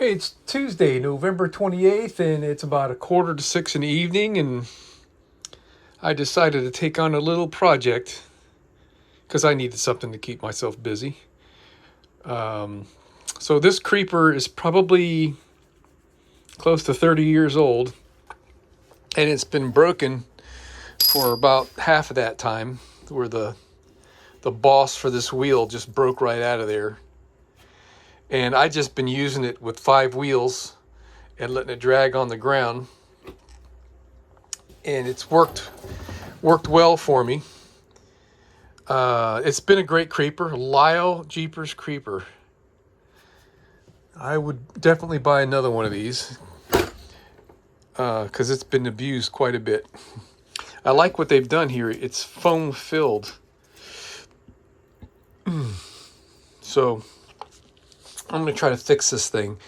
Hey, it's Tuesday, November 28th, and it's about 5:45 in the evening, and I decided to take on a little project because I needed something to keep myself busy. Um, so this creeper is probably close to 30 years old, and it's been broken for about half of that time, where the boss for this wheel just broke right out of there. And I just been using it with 5 wheels and letting it drag on the ground, and it's worked well for me. It's been a great creeper, Lyle Jeepers creeper. I would definitely buy another one of these because it's been abused quite a bit. I like what they've done here. It's foam filled. So I'm going to try to fix this thing.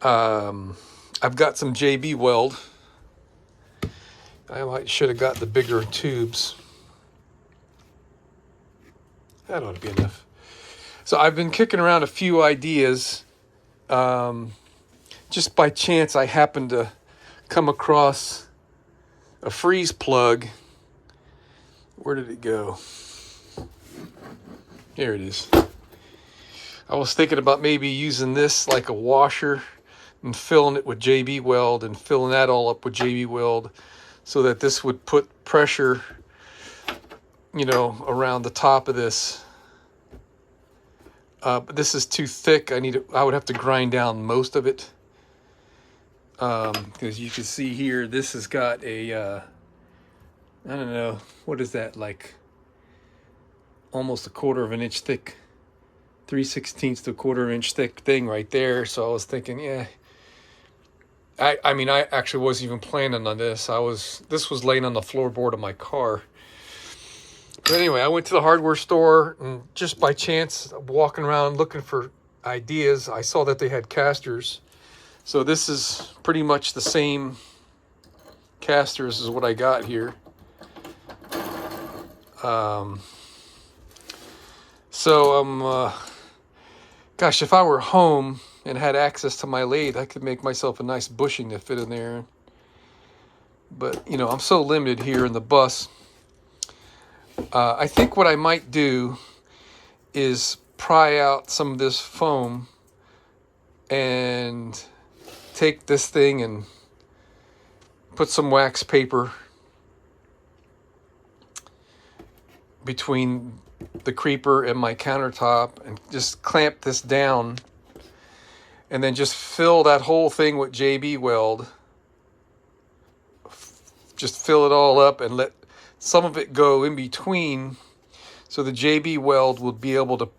I've got some JB weld. Should have got the bigger tubes. That ought to be enough. So I've been kicking around a few ideas. Just by chance, I happened to come across a freeze plug. Where did it go? Here it is. I was thinking about maybe using this like a washer and filling it with JB weld and filling that all up with JB weld so that this would put pressure, around the top of this. But this is too thick. I would have to grind down most of it. Because you can see here, this has got a, I don't know, what is that, like almost 1/4 of an inch thick, 3/16 to 1/4 inch thick thing right there. So I was thinking, yeah. I mean, I actually wasn't even planning on this. This was laying on the floorboard of my car. But anyway, I went to the hardware store, and just by chance, walking around looking for ideas, I saw that they had casters. So this is pretty much the same casters as what I got here. Gosh, if I were home and had access to my lathe, I could make myself a nice bushing to fit in there. But, I'm so limited here in the bus. I think what I might do is pry out some of this foam and take this thing and put some wax paper between the creeper and my countertop and just clamp this down, and then just fill that whole thing with JB weld. Just fill it all up and let some of it go in between, so the JB weld will be able to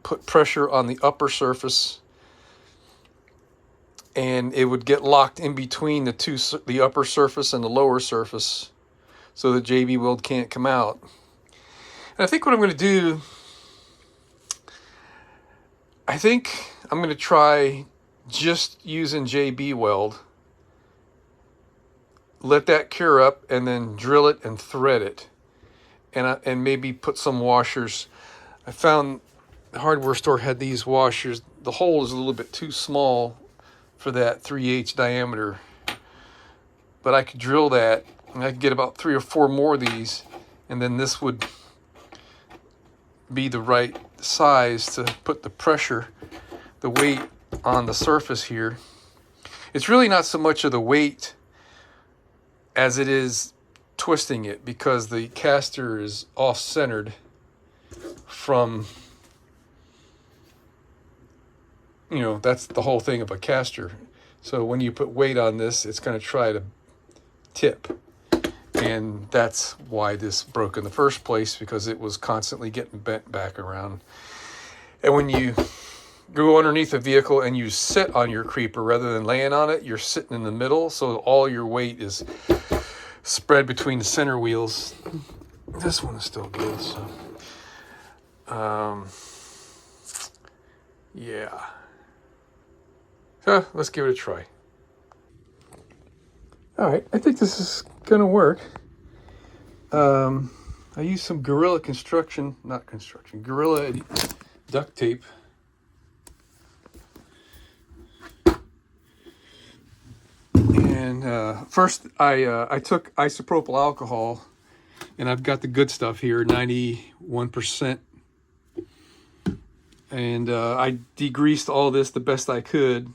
put pressure on the upper surface, and it would get locked in between the upper surface and the lower surface, so the JB weld can't come out. And I think what I'm going to do, I'm going to try just using JB weld, let that cure up, and then drill it and thread it, and maybe put some washers. I found the hardware store had these washers. The hole is a little bit too small for that 3/8 diameter, but I could drill that, and I could get about 3 or 4 more of these, and then this would be the right size to put the pressure, the weight on the surface here. It's really not so much of the weight as it is twisting it, because the caster is off-centered from, that's the whole thing of a caster. So when you put weight on this, it's going to try to tip. And that's why this broke in the first place, because it was constantly getting bent back around. And when you go underneath a vehicle and you sit on your creeper rather than laying on it, you're sitting in the middle, so all your weight is spread between the center wheels. This one is still good, so yeah. So let's give it a try. All right, I think this is gonna work. I used some Gorilla duct tape. And first I took isopropyl alcohol, and I've got the good stuff here, 91%. And I degreased all this the best I could.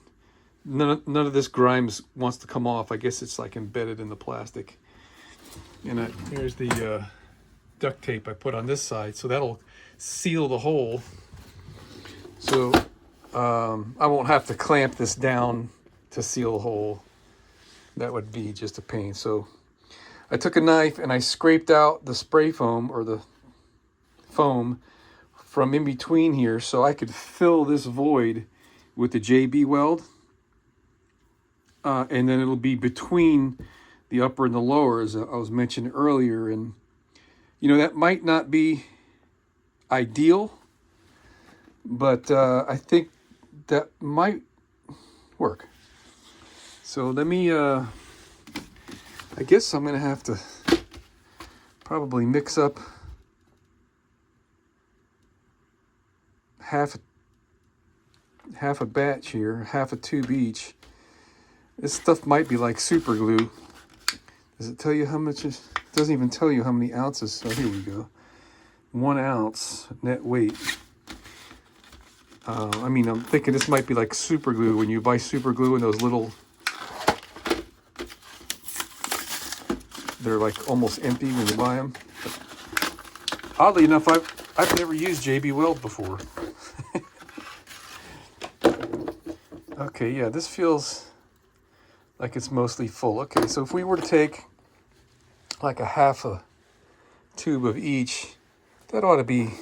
None of this grime wants to come off. I guess it's like embedded in the plastic. And here's the duct tape I put on this side, so that'll seal the hole. So I won't have to clamp this down to seal the hole. That would be just a pain. So I took a knife and I scraped out the spray foam, or the foam, from in between here, so I could fill this void with the JB weld. And then it'll be between the upper and the lower, as I was mentioning earlier. And, you know, that might not be ideal, but I think that might work. So let me, I guess I'm going to have to probably mix up half a batch here, half a tube each. This stuff might be like super glue. Does it tell you how much? It doesn't even tell you how many ounces. So here we go. 1 ounce net weight. I mean, I'm thinking this might be like super glue. When you buy super glue in those little, they're like almost empty when you buy them. But oddly enough, I've never used JB Weld before. Okay, yeah, this feels like it's mostly full. Okay, so if we were to take like a half a tube of each, that ought to be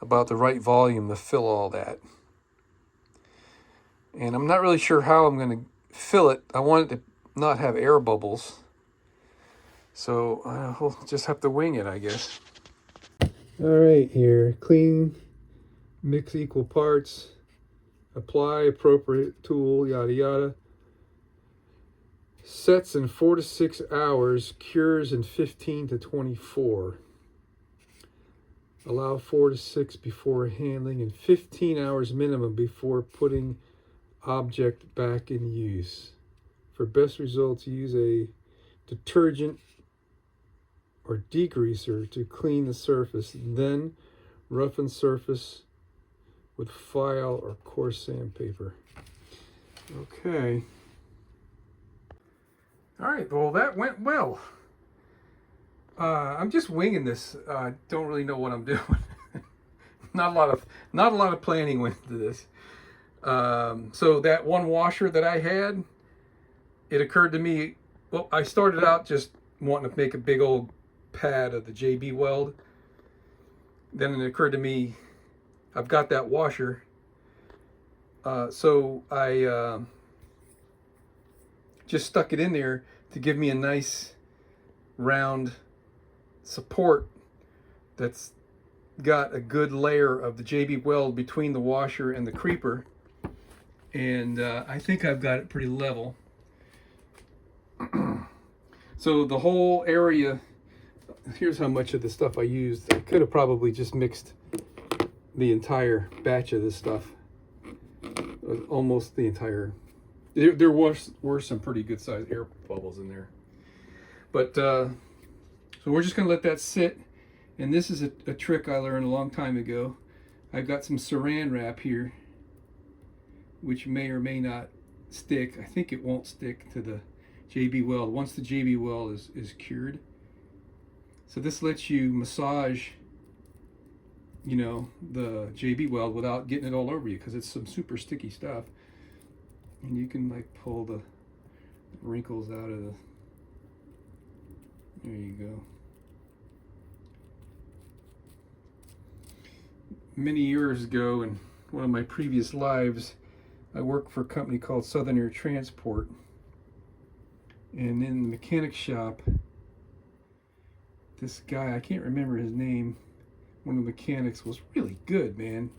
about the right volume to fill all that. And I'm not really sure how I'm going to fill it. I want it to not have air bubbles. So we'll just have to wing it, I guess. All right, here, clean, mix equal parts, apply appropriate tool, yada yada. Sets in 4 to 6 hours, cures in 15 to 24. Allow 4 to 6 before handling, and 15 hours minimum before putting object back in use. For best results, use a detergent or degreaser to clean the surface, then roughen surface with file or coarse sandpaper. Okay. All right, well, that went well. I'm just winging this. I don't really know what I'm doing. Not a lot of planning went into this. So that one washer that I had, it occurred to me, well, I started out just wanting to make a big old pad of the JB Weld. Then it occurred to me, I've got that washer. So I just stuck it in there to give me a nice round support that's got a good layer of the JB Weld between the washer and the creeper. And I think I've got it pretty level. So the whole area, here's how much of the stuff I used. I could have probably just mixed the entire batch of this stuff. Almost the entire. There were some pretty good sized air bubbles in there. But so we're just going to let that sit. And this is a trick I learned a long time ago. I've got some saran wrap here, which may or may not stick. I think it won't stick to the JB Weld once the JB Weld is cured. So this lets you massage, you know, the JB Weld without getting it all over you, because it's some super sticky stuff. And you can like pull the wrinkles out of the, there you go. Many years ago, in one of my previous lives, I worked for a company called Southern Air Transport. And in the mechanic shop, this guy, I can't remember his name, one of the mechanics, was really good, man.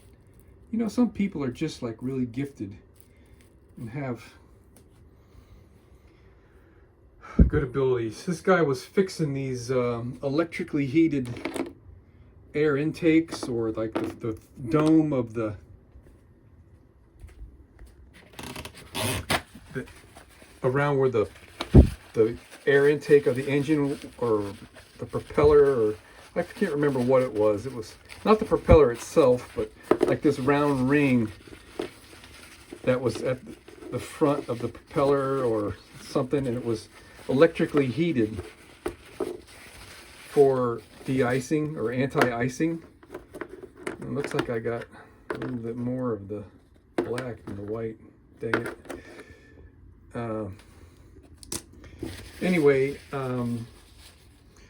You know, some people are just like really gifted and have good abilities. This guy was fixing these electrically heated air intakes, or like the dome of the around where the air intake of the engine or the propeller, or I can't remember what it was. It was not the propeller itself, but like this round ring that was at the front of the propeller or something, and it was electrically heated for de-icing or anti-icing. It looks like I got a little bit more of the black than the white. Dang it. Anyway,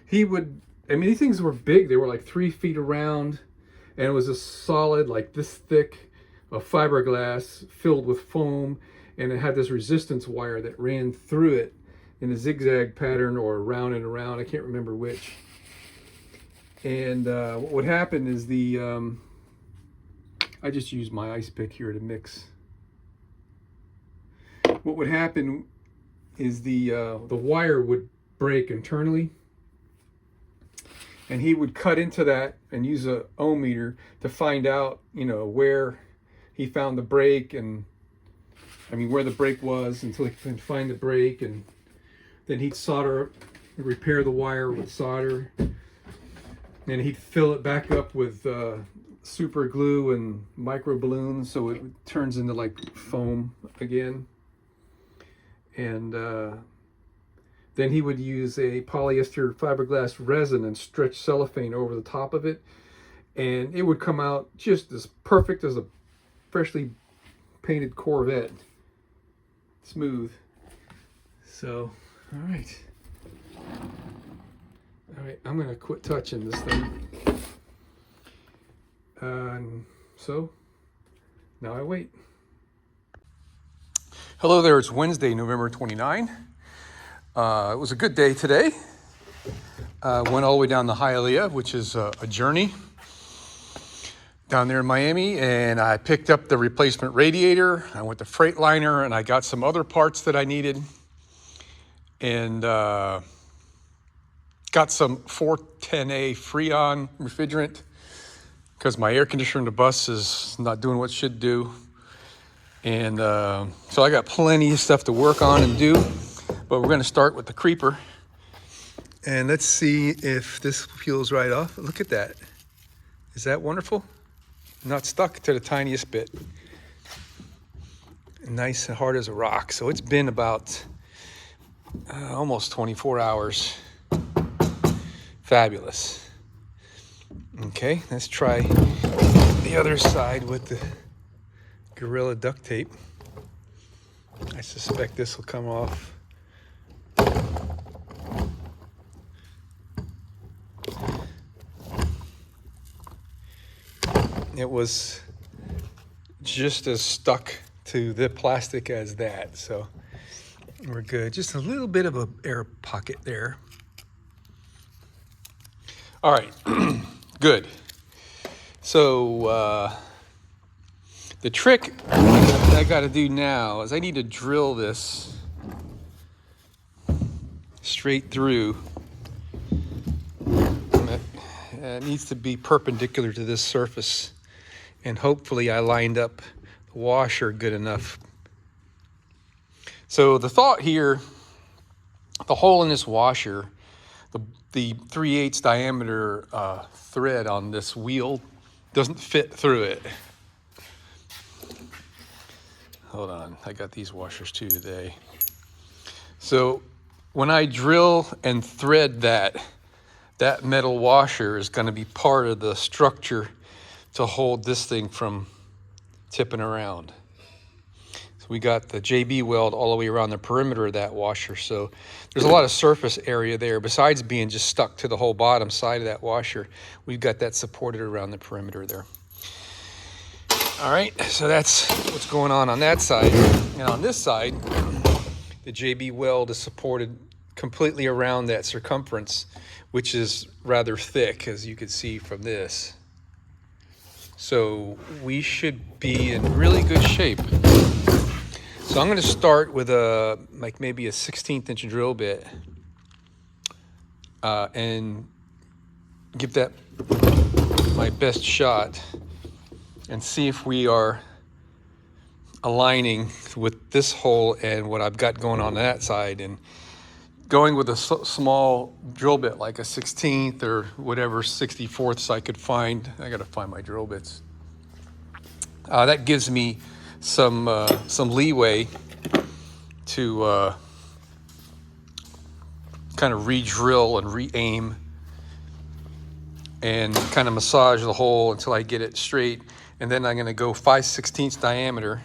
he would, I mean, these things were big. They were like 3 feet around, and it was a solid, like this thick of fiberglass filled with foam, and it had this resistance wire that ran through it in a zigzag pattern or around and around. I can't remember which. And what would happen is I just used my ice pick here to mix. What would happen is the wire would break internally, and he would cut into that and use a ohm meter to find out, you know, where he found the break, and I mean where the break was, until he could find the break, and then he'd solder, repair the wire with solder, and he'd fill it back up with super glue and micro balloons so it turns into like foam again. And then he would use a polyester fiberglass resin and stretch cellophane over the top of it, and it would come out just as perfect as a freshly painted Corvette. Smooth. So, all right, I'm gonna quit touching this thing. So now I wait. Hello there, it's Wednesday, November 29. It was a good day today. Went all the way down the Hialeah, which is a journey down there in Miami, and I picked up the replacement radiator. I went to Freightliner, and I got some other parts that I needed, and got some 410A Freon refrigerant because my air conditioner in the bus is not doing what it should do. And so I got plenty of stuff to work on and do, but we're going to start with the creeper. And let's see if this peels right off. Look at that. Is that wonderful? Not stuck to the tiniest bit. Nice and hard as a rock. So it's been about almost 24 hours. Fabulous. Okay, let's try the other side with the Gorilla duct tape. I suspect this will come off. It was just as stuck to the plastic as that, so we're good. Just a little bit of an air pocket there. All right, good. So the trick that I got to do now is I need to drill this straight through. It needs to be perpendicular to this surface, and hopefully I lined up the washer good enough. So the thought here, the hole in this washer, the 3/8 diameter thread on this wheel doesn't fit through it. Hold on, I got these washers too today. So when I drill and thread that metal washer is going to be part of the structure to hold this thing from tipping around. So we got the JB weld all the way around the perimeter of that washer. So there's a lot of surface area there. Besides being just stuck to the whole bottom side of that washer, we've got that supported around the perimeter there. All right, so that's what's going on that side. And on this side, the JB weld is supported completely around that circumference, which is rather thick, as you can see from this. So we should be in really good shape. So I'm going to start with like maybe a 1/16 inch drill bit and give that my best shot and see if we are aligning with this hole and what I've got going on that side, and going with a small drill bit like a 16th or whatever 64ths I could find. I gotta find my drill bits. That gives me some leeway to kind of re-drill and re-aim and kind of massage the hole until I get it straight. And then I'm gonna go 5/16 diameter.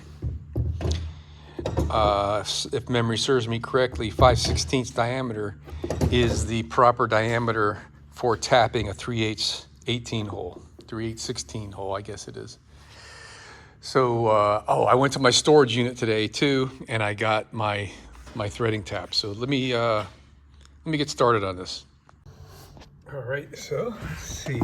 If memory serves me correctly, 5/16 diameter is the proper diameter for tapping a 3/8 18 hole, 3/8 16 hole, I guess it is. So, I went to my storage unit today too, and I got my threading tap. So let me get started on this. All right, so let's see.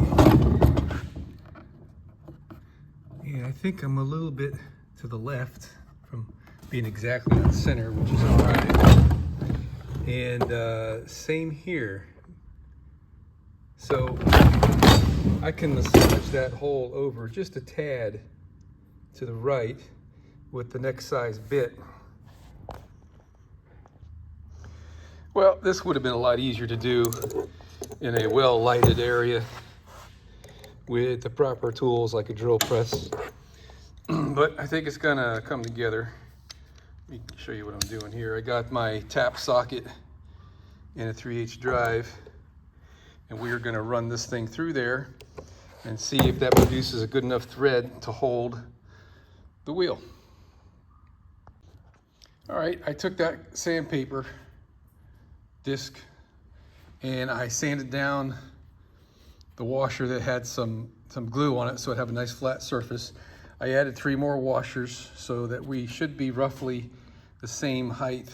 Yeah, I think I'm a little bit to the left from being exactly on center, which is all right. And same here. So I can massage that hole over just a tad to the right with the next size bit. Well, this would have been a lot easier to do in a well-lighted area with the proper tools like a drill press. But I think it's gonna come together. Let me show you what I'm doing here. I got my tap socket in a 3/8 drive, and we are gonna run this thing through there and see if that produces a good enough thread to hold the wheel. All right, I took that sandpaper disc and I sanded down the washer that had some glue on it so it have a nice flat surface. I added 3 more washers so that we should be roughly the same height.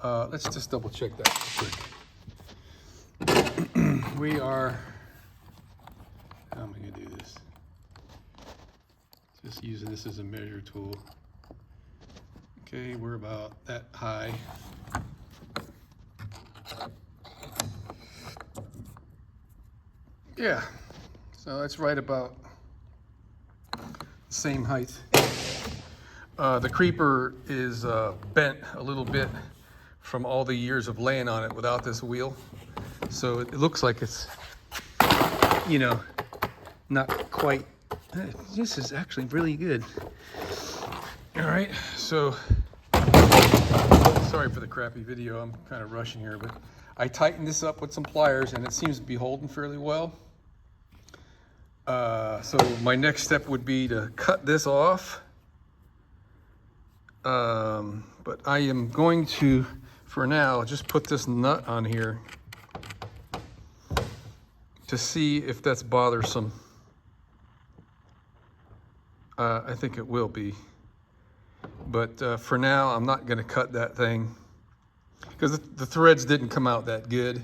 Let's just double check that real quick. We are, how am I gonna do this? Just using this as a measure tool. Okay, we're about that high. Yeah, so that's right about the same height. The creeper is bent a little bit from all the years of laying on it without this wheel. So it looks like it's, you know, not quite. This is actually really good. All right, so sorry for the crappy video. I'm kind of rushing here, but I tightened this up with some pliers and it seems to be holding fairly well. So my next step would be to cut this off. But I am going to, for now, just put this nut on here to see if that's bothersome. I think it will be. But for now, I'm not going to cut that thing because the threads didn't come out that good.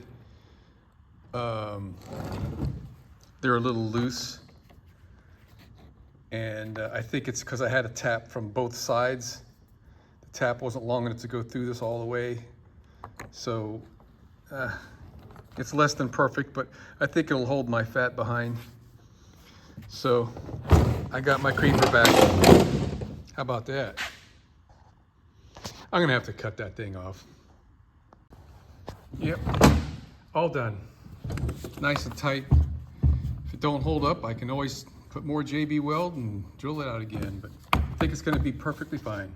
They're a little loose. And I think it's because I had a tap from both sides. The tap wasn't long enough to go through this all the way. So it's less than perfect, but I think it'll hold my fat behind. So I got my creeper back. How about that? I'm gonna have to cut that thing off. Yep, all done. Nice and tight. If it don't hold up, I can always put more JB weld and drill it out again, but I think it's gonna be perfectly fine.